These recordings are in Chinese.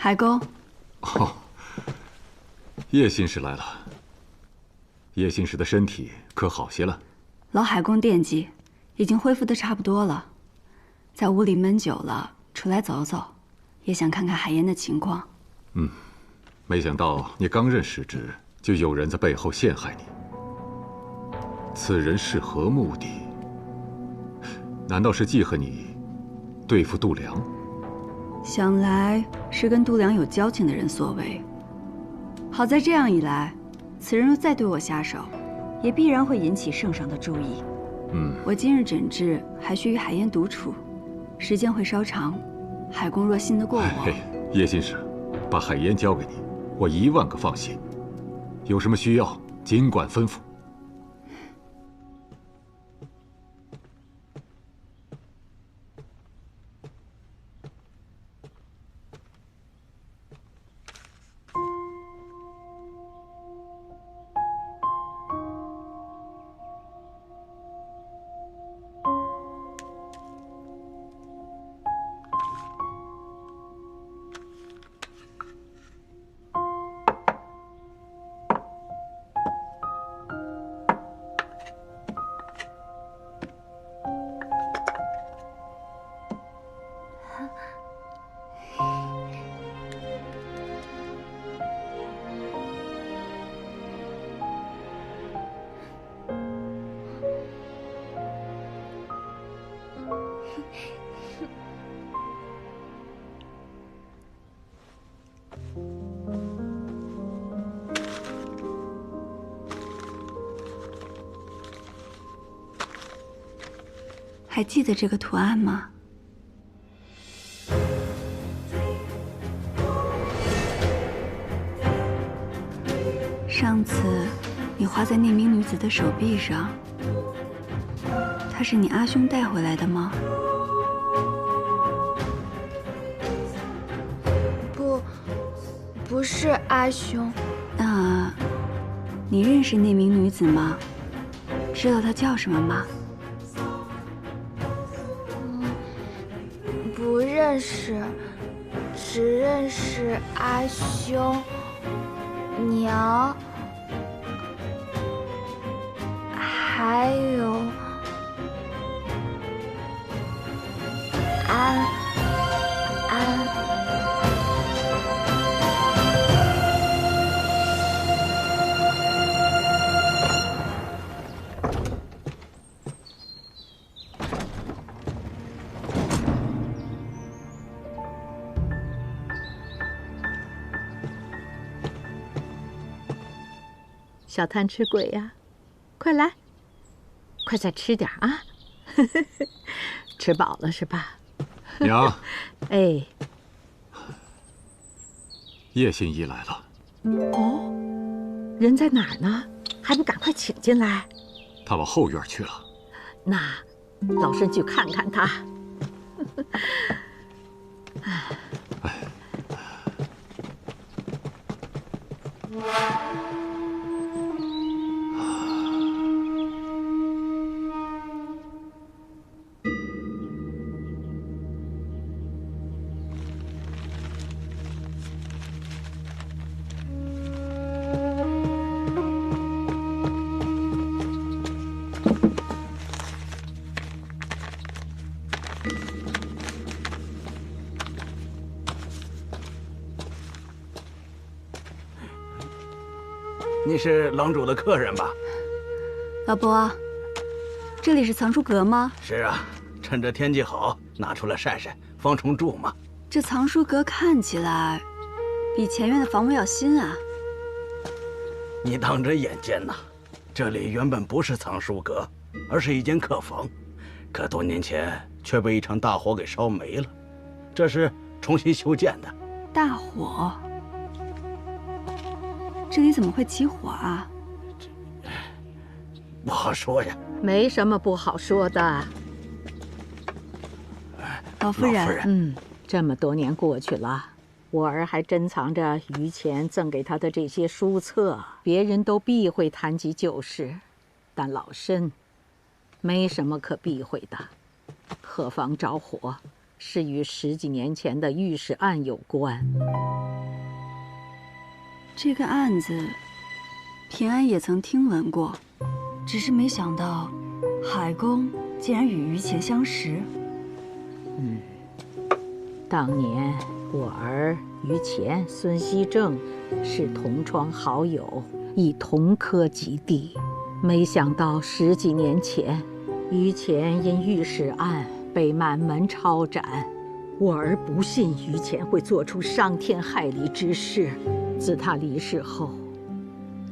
海公，哦，叶信使来了。叶信使的身体可好些了？老海公惦记，已经恢复的差不多了。在屋里闷久了，出来走走，也想看看海燕的情况。没想到你刚任使职，就有人在背后陷害你。此人是何目的？难道是记恨你对付度量？想来是跟度量有交情的人所为。好在这样一来，此人若再对我下手，也必然会引起圣上的注意。我今日诊治还需与海燕独处，时间会稍长。海公若信得过我，叶信使，把海燕交给你，我10000个放心。有什么需要，尽管吩咐。还记得这个图案吗？上次你画在那名女子的手臂上，她是你阿兄带回来的吗？不是阿兄。那，你认识那名女子吗？知道她叫什么吗？不认识，只认识阿兄、娘，还有安。小贪吃鬼呀，快来，快再吃点啊！吃饱了是吧？娘，哎，叶信一来了。哦，人在哪儿呢？还不赶快请进来？他往后院去了。那老身去看看他。你是郎主的客人吧？老伯，这里是藏书阁吗？是啊，趁着天气好，拿出来晒晒，防虫蛀嘛。这藏书阁看起来比前院的房屋要新啊。你当真眼尖呐！这里原本不是藏书阁，而是一间客房，可多年前却被一场大火给烧没了，这是重新修建的。大火？这里怎么会起火啊？不好说呀。没什么不好说的。老夫人，这么多年过去了，我儿还珍藏着于前赠给他的这些书册，别人都避讳谈及旧事，但老身没什么可避讳的。客房着火，是与10几年前的御史案有关。这个案子，平安也曾听闻过，只是没想到海公竟然与于前相识。当年我儿于前、孙熙正是同窗好友，亦同科及第。没想到10几年前，于前因御史案被满门抄斩，我儿不信于前会做出伤天害理之事。自他离世后，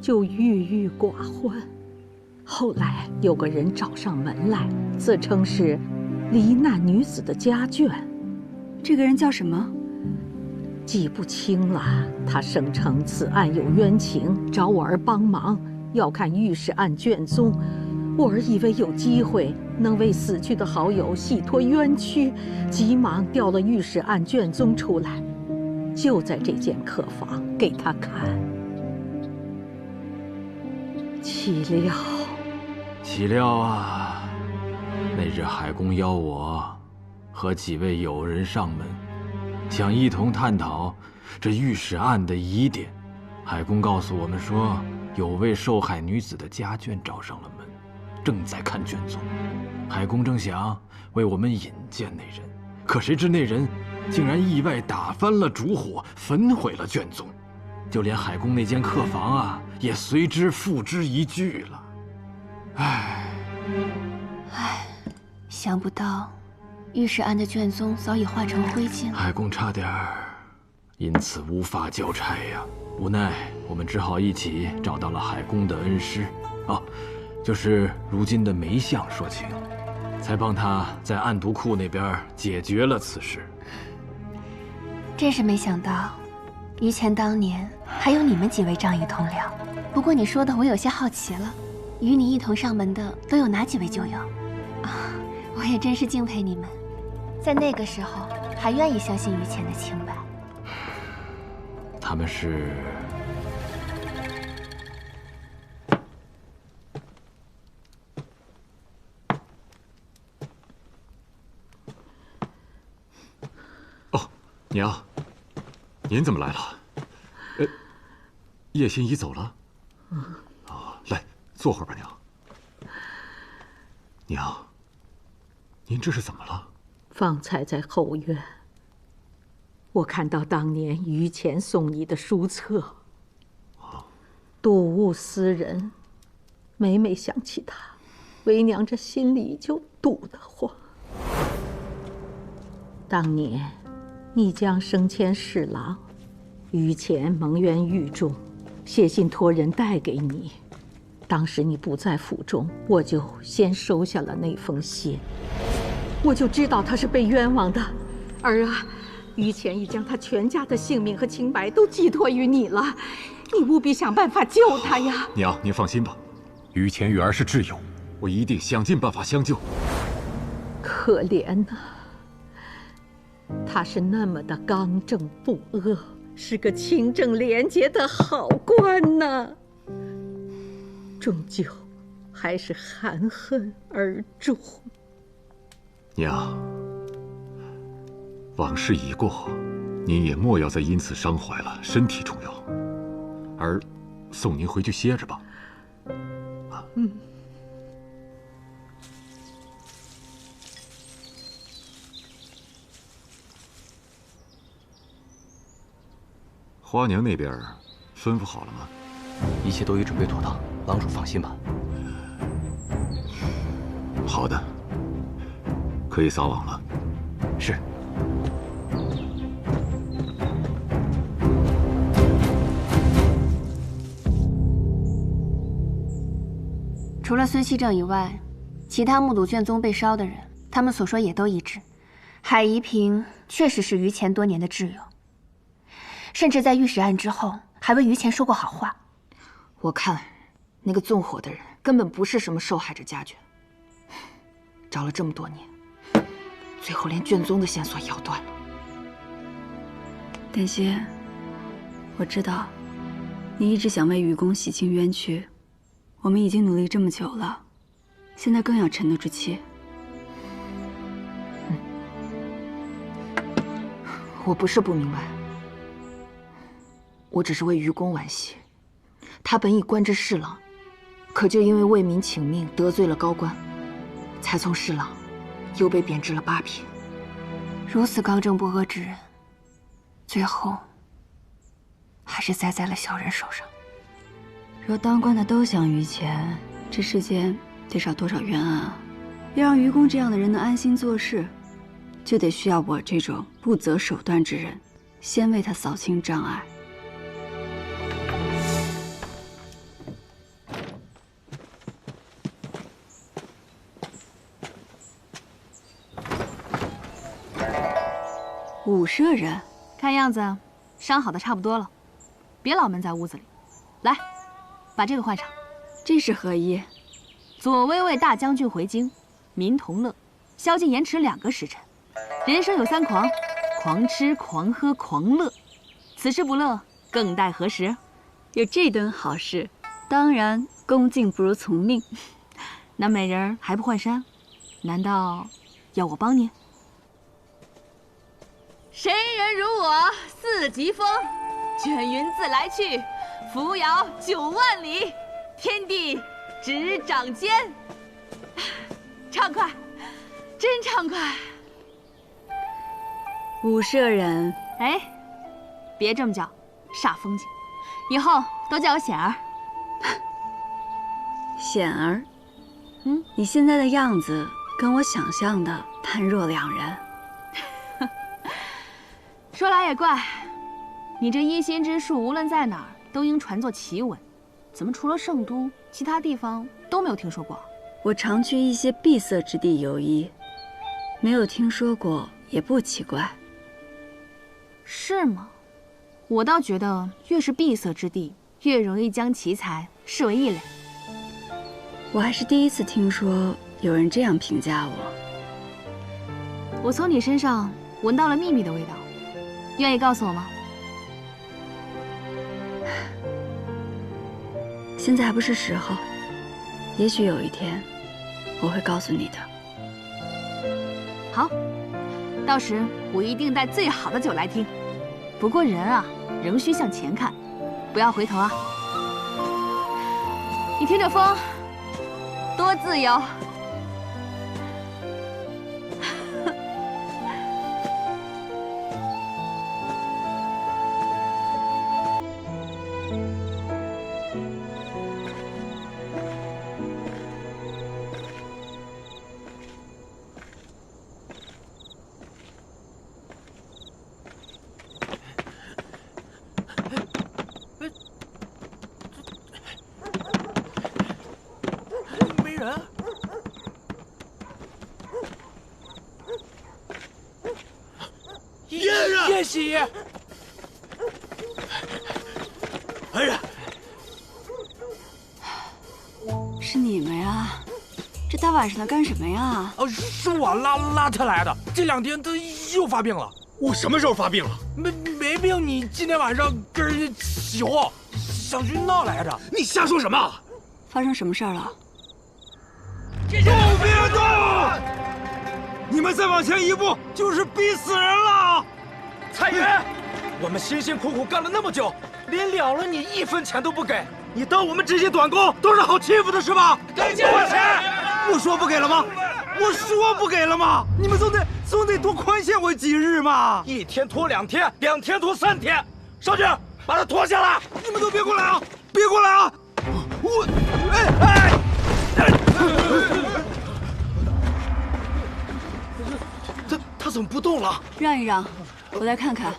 就郁郁寡欢。后来有个人找上门来，自称是罹难女子的家眷。这个人叫什么？记不清了。他声称此案有冤情，找我儿帮忙，要看御史案卷宗。我儿以为有机会能为死去的好友洗脱冤屈，急忙调了御史案卷宗出来，就在这间客房给他看。岂料啊，那日海公邀我和几位友人上门，想一同探讨这御史案的疑点。海公告诉我们说，有位受害女子的家眷找上了门，正在看卷宗。海公正想为我们引荐那人，可谁知那人竟然意外打翻了烛火，焚毁了卷宗，就连海公那间客房啊，也随之付之一炬了。想不到御史案的卷宗早已化成灰烬了。海公差点因此无法交差呀，无奈我们只好一起找到了海公的恩师，就是如今的梅相说情，才帮他在案牍库那边解决了此事。真是没想到，于前当年还有你们几位仗义同僚。不过你说的我有些好奇了，与你一同上门的都有哪几位旧友？我也真是敬佩你们，在那个时候还愿意相信于前的清白。他们是……哦，娘，您怎么来了？叶心怡走了。来，坐会儿吧，娘。娘，您这是怎么了？方才在后院，我看到当年于前送你的书册，睹物思人，每每想起他，为娘这心里就堵得慌。当年你将升迁侍郎，于前蒙冤狱中，写信托人带给你。当时你不在府中，我就先收下了那封信。我就知道他是被冤枉的，于前已将他全家的性命和清白都寄托于你了，你务必想办法救他呀！娘，您放心吧，于前与儿是挚友，我一定想尽办法相救。可怜呐，他是那么的刚正不阿，是个清正廉洁的好官呐，终究还是含恨而终。娘，往事已过，您也莫要再因此伤怀了。身体重要，儿送您回去歇着吧。花娘那边吩咐好了吗？一切都已准备妥当，郎主放心吧。好的，可以撒网了。是。除了孙熙正以外，其他目睹卷宗被烧的人，他们所说也都一致。海夷平确实是于前多年的挚友，甚至在御史案之后，还为于前说过好话。我看，那个纵火的人根本不是什么受害者家眷，找了这么多年，最后连卷宗的线索也要断了。丹心，我知道，你一直想为愚公洗清冤屈，我们已经努力这么久了，现在更要沉得住气。我不是不明白，我只是为愚公惋惜。他本已官至侍郎，可就因为为民请命得罪了高官，才从侍郎又被贬至了八品。如此刚正不阿之人，最后还是栽在了小人手上。若当官的都想于钱，这世间得少多少冤案啊！要让愚公这样的人能安心做事，就得需要我这种不择手段之人，先为他扫清障碍。50人，看样子伤好的差不多了，别老闷在屋子里。来，把这个换上。这是何意？左威卫大将军回京，民同乐，宵禁延迟2个时辰。人生有3狂：狂吃、狂喝、狂乐。此时不乐，更待何时？有这顿好事，当然恭敬不如从命。那美人儿还不换衫？难道要我帮您？谁人如我4级风？卷云自来去，扶摇9万里。天地执掌间，畅快，真畅快。武舍人，哎，别这么叫，煞风景。以后都叫我显儿。显儿，你现在的样子跟我想象的判若两人。说来也怪，你这医心之术，无论在哪儿都应传作奇闻，怎么除了圣都，其他地方都没有听说过？我常去一些闭塞之地游医，没有听说过也不奇怪。是吗？我倒觉得越是闭塞之地，越容易将奇才视为异类。我还是第一次听说有人这样评价我。我从你身上闻到了秘密的味道，愿意告诉我吗？现在还不是时候，也许有一天我会告诉你的。好，到时我一定带最好的酒来听。不过人啊，仍需向前看，不要回头啊。你听着风，多自由。叶喜，哎呀，是你们呀？这大晚上的干什么呀？是我拉他来的。这2天他又发病了。我什么时候发病了？没病，你今天晚上跟人家起哄，想去闹来着。你瞎说什么？发生什么事儿了？动别动！你们再往前一步，就是逼死人了。蔡元，我们辛辛苦苦干了那么久，连了了你1分钱都不给，你当我们这些短工都是好欺负的是吧？给我钱！我说不给了吗？我说不给了吗？你们总得多宽限我几日嘛！1天拖2天，2天拖3天。少军，把他拖下来！你们都别过来啊！别过来啊！他怎么不动了？让一让，我来看看。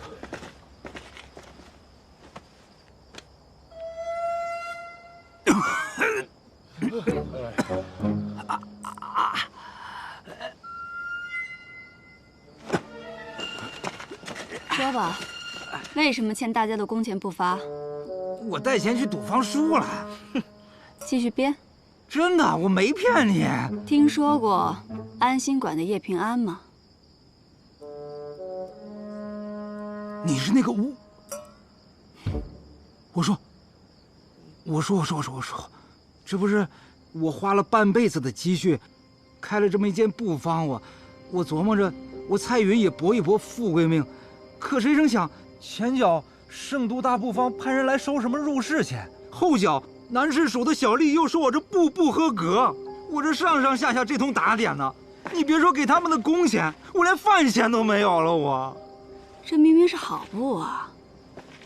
说吧，为什么欠大家的工钱不发？我带钱去赌方输了。继续编。真的，我没骗你。听说过安心馆的叶平安吗？你是那个吴？我说，这不是我花了半辈子的积蓄，开了这么一间布坊，我琢磨着，我蔡云也搏一搏富贵命，可谁成想，前脚圣都大布方派人来收什么入室钱，后脚南市署的小吏又说我这步不合格，我这上上下下这通打点呢，你别说给他们的工钱，我连饭钱都没有了。我这明明是好布啊，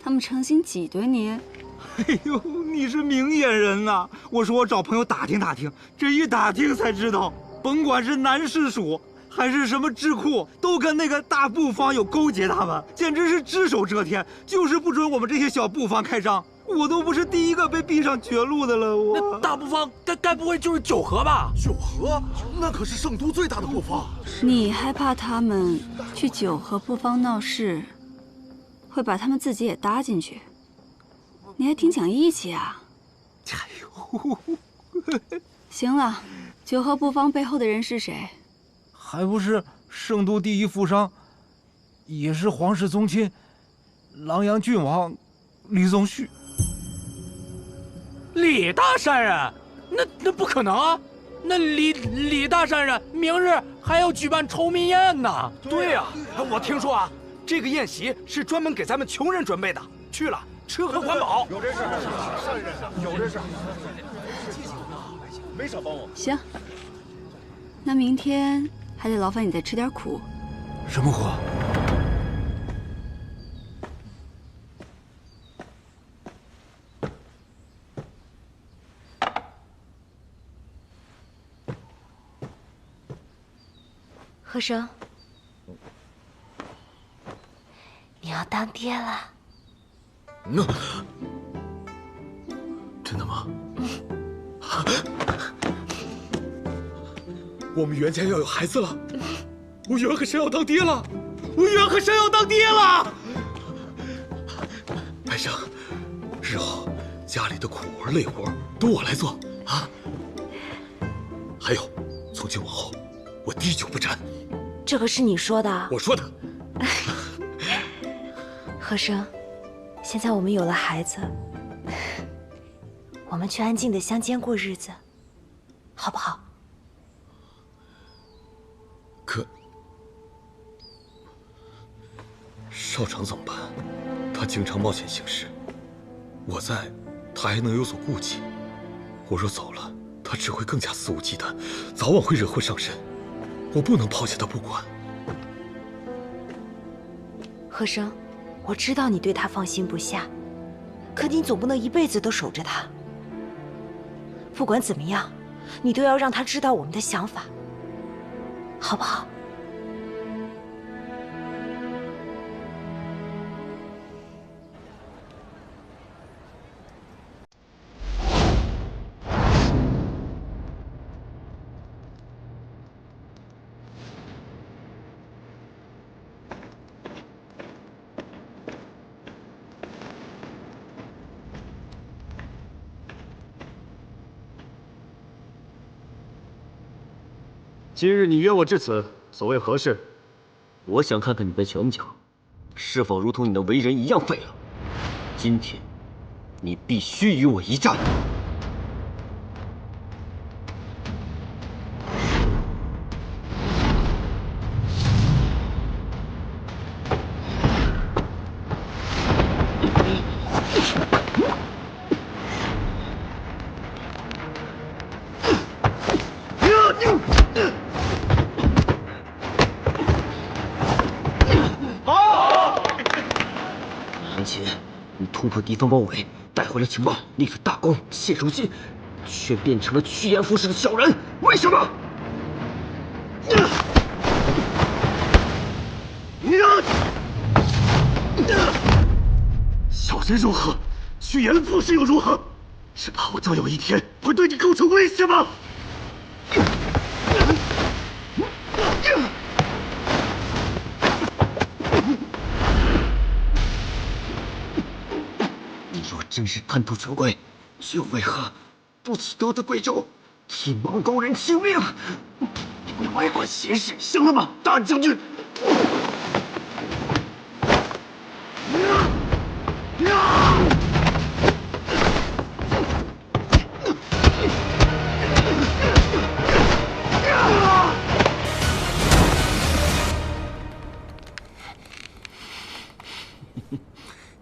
他们诚心挤兑你。哎呦，你是明眼人呐！我说我找朋友打听打听，这一打听才知道，甭管是南市署还是什么智库，都跟那个大布方有勾结，他们简直是只手遮天，就是不准我们这些小布方开张。我都不是第一个被逼上绝路的了。我那大布方该不会就是九河吧？九河，那可是圣都最大的布方。你还怕他们去九河布方闹事，会把他们自己也搭进去？你还挺讲义气啊！哎呦，行了，九河布方背后的人是谁？还不是圣都第一富商，也是皇室宗亲，琅琊郡王李宗旭。李大山人，那不可能啊！那李大山人明日还要举办酬民宴呢。对呀，我听说啊，这个宴席是专门给咱们穷人准备的，去了吃喝管饱。有这事，有这事，没少帮我。行，那明天还得劳烦你再吃点苦。什么苦？和生，你要当爹了。真的吗？我们袁家要有孩子了，我袁和山要当爹了，我袁和山要当爹了。白生，日后家里的苦活累活都我来做啊。还有，从今往后，我滴酒不沾。这可是你说的。我说的。和生，现在我们有了孩子，我们去安静的乡间过日子，好不好？可少长怎么办？他经常冒险行事，我在，他还能有所顾忌。我若走了，他只会更加肆无忌惮，早晚会惹祸上身。我不能抛下他不管。和生，我知道你对他放心不下，可你总不能一辈子都守着他。不管怎么样，你都要让他知道我们的想法，好不好？今日你约我至此，所谓何事？我想看看你的拳脚，是否如同你的为人一样废了。今天，你必须与我一战。你突破敌方包围，带回了情报，立了大功，现如今却变成了趋炎附势的小人，为什么？小人如何？趋炎附势又如何？是怕我终有一天会对你构成威胁吗？真是贪图权贵，又为何不起得的贵胄，替蒙高人请命？你外管闲事，行了吗，大将军？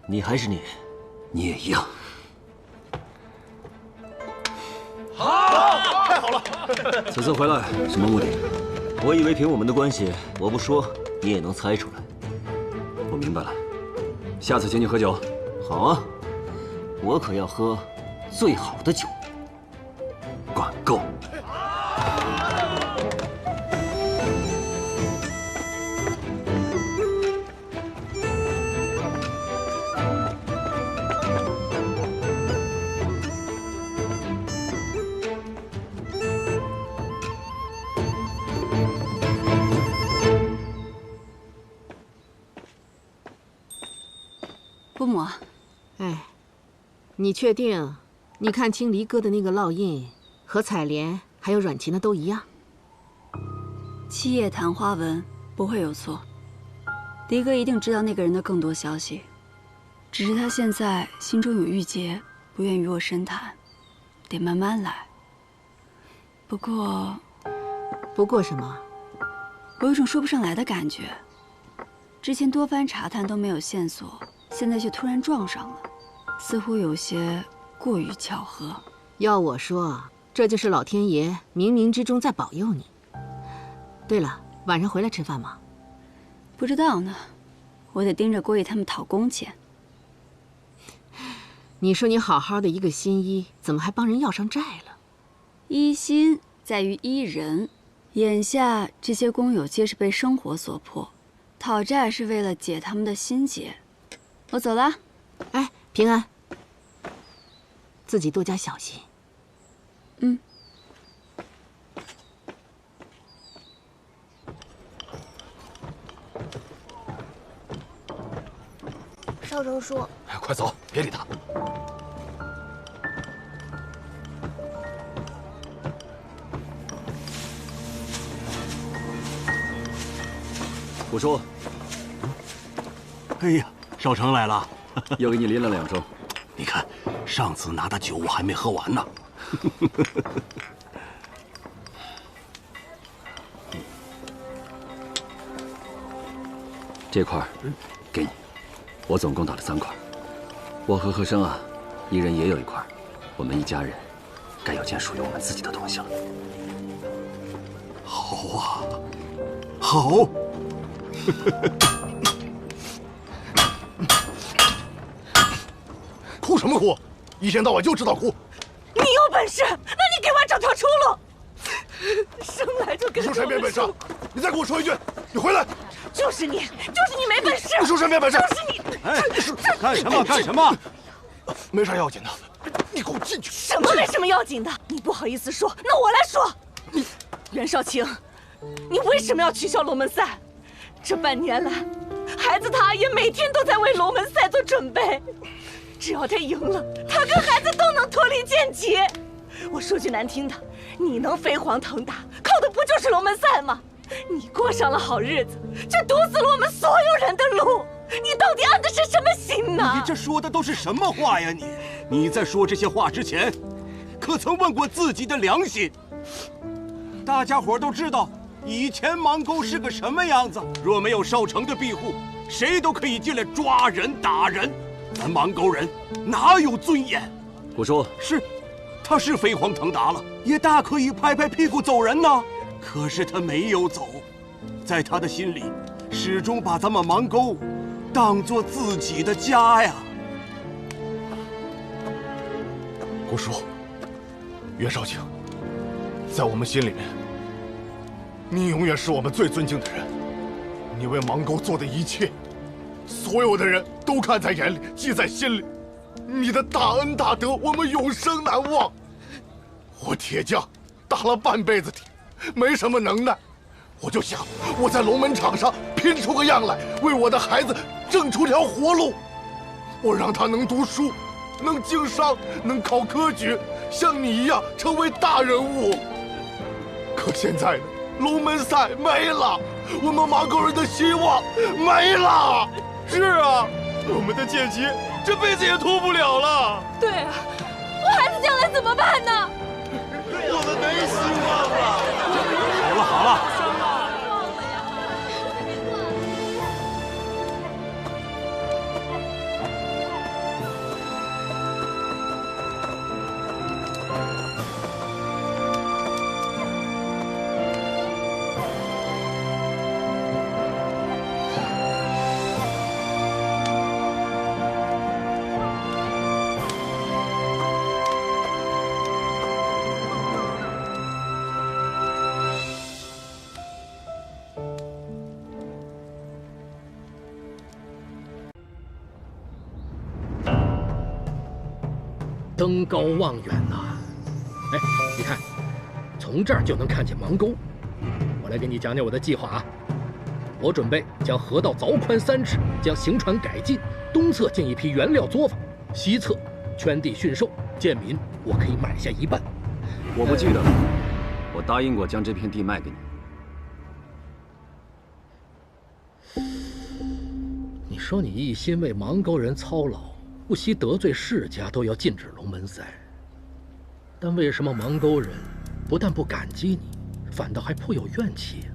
你还是你，你也一样。好，太好了！此次回来什么目的？我以为凭我们的关系，我不说你也能猜出来。我明白了，下次请你喝酒。好啊，我可要喝最好的酒。管够。伯母，哎，你确定？你看清离哥的那个烙印，和采莲还有阮琴的都一样？七叶昙花纹不会有错。离哥一定知道那个人的更多消息，只是他现在心中有郁结，不愿与我深谈，得慢慢来。不过什么？我有种说不上来的感觉。之前多番查探都没有线索，现在却突然撞上了，似乎有些过于巧合。要我说，这就是老天爷冥冥之中在保佑你。对了，晚上回来吃饭吗？不知道呢，我得盯着郭毅他们讨工钱。你说你好好的一个新医，怎么还帮人要上债了？医心在于医人，眼下这些工友皆是被生活所迫，讨债是为了解他们的心结。我走了。哎，平安，自己多加小心。嗯。少成叔，快走，别理他。我说，哎呀，少成来了，又给你拎了2盅。你看，上次拿的酒我还没喝完呢。这块给你，我总共打了3块。我和和生啊，一人也有1块，我们一家人该有件属于我们自己的东西了。好啊，好。哭什么哭？一天到晚就知道哭。你有本事，那你给我找条出路。生来就跟你说谁没本事？你再给我说一句，你回来。就是你没本事。你说谁没本事？就是你。哎，干什么？干什么？没啥要紧的，你给我进去。什么没什么要紧的？你不好意思说，那我来说。袁少卿，你为什么要取消龙门赛？这半年来，孩子他也每天都在为龙门赛做准备。只要他赢了，他跟孩子都能脱离贱籍。我说句难听的，你能飞黄腾达，靠的不就是龙门赛吗？你过上了好日子，却堵死了我们所有人的路。你到底安的是什么心呢？你这说的都是什么话呀你？你在说这些话之前，可曾问过自己的良心？大家伙都知道，以前邙沟是个什么样子。若没有少城的庇护，谁都可以进来抓人打人。咱邙沟人哪有尊严？我说是，他是飞黄腾达了，也大可以拍拍屁股走人呐。可是他没有走，在他的心里，始终把咱们邙沟当做自己的家呀。郭叔，袁少卿，在我们心里面，你永远是我们最尊敬的人。你为邙沟做的一切，所有的人都看在眼里，记在心里。你的大恩大德，我们永生难忘。我铁匠打了半辈子铁，没什么能耐，我就想我在龙门场上拼出个样来，为我的孩子挣出条活路。我让他能读书，能经商，能考科举，像你一样成为大人物。可现在呢，龙门赛没了，我们邙沟人的希望没了。是啊，我们的剑旗这辈子也脱不了了。对啊，我孩子将来怎么办呢？我们没希望了。好了好了，登高望远呐！哎，你看，从这儿就能看见邙沟。我来给你讲讲我的计划啊。我准备将河道凿宽3尺，将行船改进，东侧建一批原料作坊，西侧圈地驯兽，贱民我可以买下一半。我不记得了，我答应过将这片地卖给你。你说你一心为邙沟人操劳，不惜得罪世家都要禁止龙门赛，但为什么邙沟人不但不感激你，反倒还颇有怨气？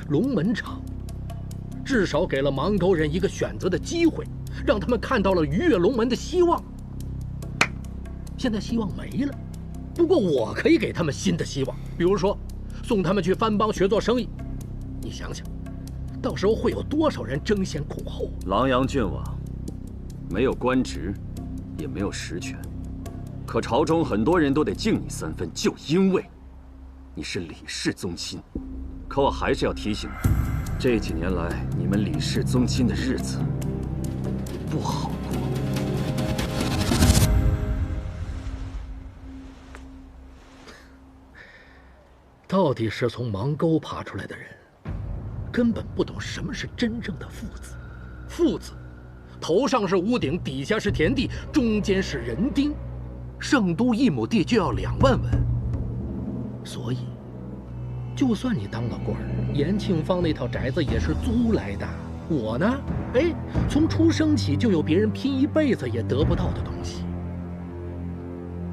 龙门场至少给了邙沟人一个选择的机会，让他们看到了逾越龙门的希望。现在希望没了，不过我可以给他们新的希望，比如说送他们去番邦学做生意。你想想，到时候会有多少人争先恐后？琅琊郡王没有官职，也没有实权，可朝中很多人都得敬你3分，就因为你是李氏宗亲。可我还是要提醒你，这几年来你们李氏宗亲的日子不好过。到底是从邙沟爬出来的人，根本不懂什么是真正的父子。父子，头上是屋顶，底下是田地，中间是人丁。圣都1亩地就要2万文，所以，就算你当了官儿，延庆坊那套宅子也是租来的。我呢，哎，从出生起就有别人拼一辈子也得不到的东西。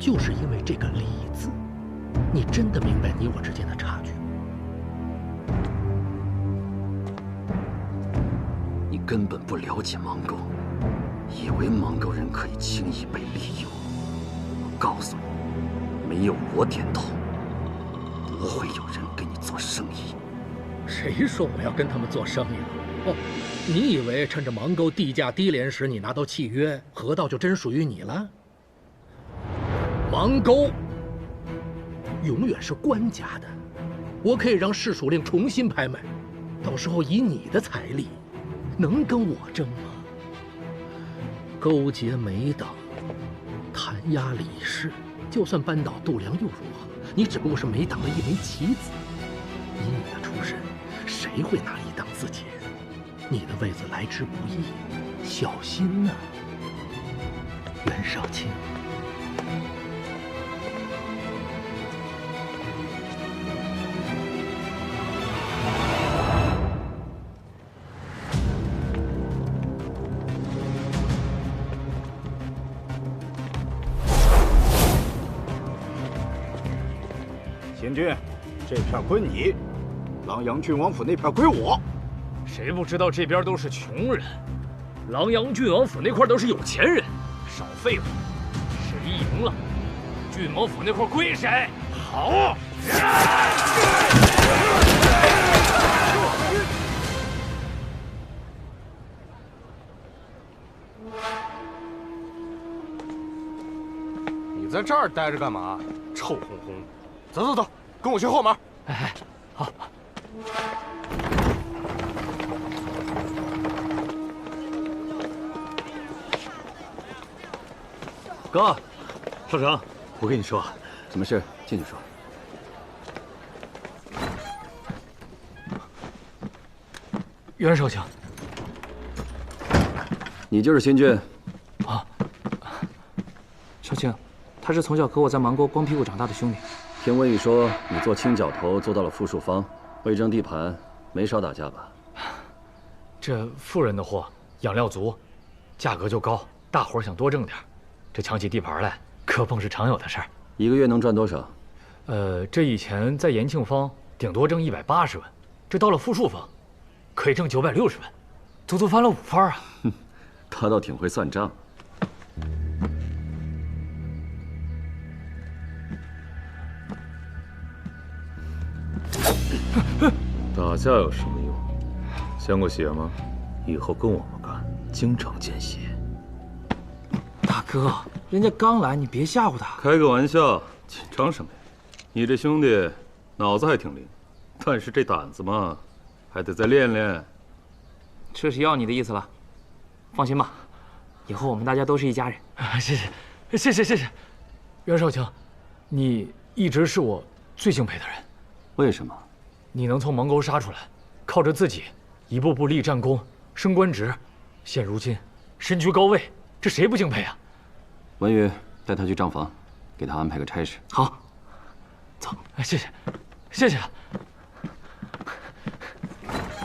就是因为这个“李”字。你真的明白你我之间的差距？你根本不了解邙沟，以为邙沟人可以轻易被利用。我告诉你，没有我点头，不会有人跟你做生意。谁说我要跟他们做生意了？哦，你以为趁着邙沟地价低廉时，你拿到契约，河道就真属于你了？邙沟永远是官家的，我可以让市属令重新拍卖，到时候以你的财力，能跟我争吗？勾结美党，弹压李氏，就算扳倒度量又如何？你只不过是美党的一枚棋子。以你的出身，谁会拿你当自己人？你的位子来之不易，小心呐，袁绍卿。秦军，这片归你，琅琊郡王府那片归我。谁不知道这边都是穷人，琅琊郡王府那块都是有钱人。少废话，谁赢了，郡王府那块归谁。好。你在这儿待着干嘛？臭烘烘！走走走，跟我去后门。哎，好。哥，少成，我跟你说，什么事？进去说。袁少卿，你就是新俊？啊，少卿，他是从小和我在邙沟光屁股长大的兄弟。听温雨说，你做清剿头做到了富庶坊，为争地盘，没少打架吧？这富人的货，养料足，价格就高，大伙儿想多挣点，这抢起地盘来，可碰是常有的事儿。一个月能赚多少？这以前在延庆坊顶多挣180文，这到了富庶坊，可以挣960文，足足翻了5番啊！哼，他倒挺会算账。打架有什么用？见过血吗？以后跟我们干，经常见血。大哥，人家刚来，你别吓唬他。开个玩笑，紧张什么呀？你这兄弟脑子还挺灵，但是这胆子嘛，还得再练练。这是要你的意思了。放心吧，以后我们大家都是一家人。谢谢，谢谢，谢谢。袁少卿，你一直是我最敬佩的人。为什么？你能从蒙沟杀出来，靠着自己一步步立战功、升官职，现如今身居高位，这谁不敬佩啊？文宇，带他去账房，给他安排个差事。好，走。谢谢，谢谢。